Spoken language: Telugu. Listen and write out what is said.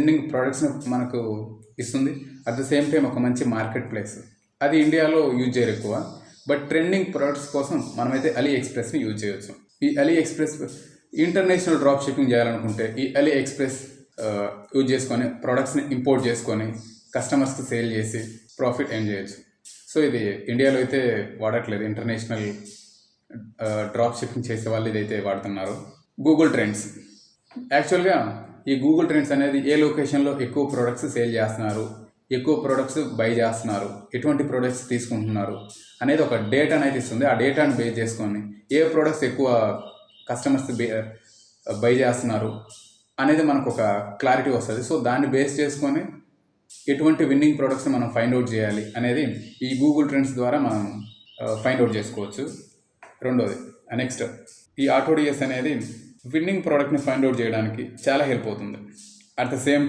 ట్రెండింగ్ ప్రోడక్ట్స్ని మనకు ఇస్తుంది. అట్ ద సేమ్ టైం ఒక మంచి మార్కెట్ ప్లేస్. అది ఇండియాలో యూజ్ చేయరు ఎక్కువ, బట్ ట్రెండింగ్ ప్రోడక్ట్స్ కోసం మనమైతే అలీ ఎక్స్ప్రెస్ని యూజ్ చేయొచ్చు. ఈ Ali express international drop shipping చేయాలనుకుంటే ఈ అలీ ఎక్స్ప్రెస్ యూజ్ చేసుకొని ప్రోడక్ట్స్ని ఇంపోర్ట్ చేసుకొని కస్టమర్స్కి సేల్ చేసి ప్రాఫిట్ ఎర్న్ చేయొచ్చు. సో ఇది ఇండియాలో అయితే వాడట్లేదు. ఇంటర్నేషనల్ డ్రాప్ షిప్పింగ్ చేసే వాళ్ళు ఇదైతే వాడుతున్నారు. Google trends. యాక్చువల్గా ఈ గూగుల్ ట్రెండ్స్ అనేది ఏ లొకేషన్లో ఎక్కువ ప్రోడక్ట్స్ సేల్ చేస్తున్నారు, ఎక్కువ ప్రోడక్ట్స్ బై చేస్తున్నారు, ఎటువంటి ప్రోడక్ట్స్ తీసుకుంటున్నారు అనేది ఒక డేటాను అయితే ఇస్తుంది. ఆ డేటాను బేస్ చేసుకొని ఏ ప్రోడక్ట్స్ ఎక్కువ కస్టమర్స్ బై చేస్తున్నారు అనేది మనకు ఒక క్లారిటీ వస్తుంది. సో దాన్ని బేస్ చేసుకొని ఎటువంటి విన్నింగ్ ప్రోడక్ట్స్ని మనం ఫైండ్ అవుట్ చేయాలి అనేది ఈ గూగుల్ ట్రెండ్స్ ద్వారా మనం ఫైండ్ అవుట్ చేసుకోవచ్చు. రెండోది నెక్స్ట్ ఈ ఆటోడిఎస్ అనేది విన్నింగ్ ప్రోడక్ట్ని ఫైండ్ అవుట్ చేయడానికి చాలా హెల్ప్ అవుతుంది. At the same time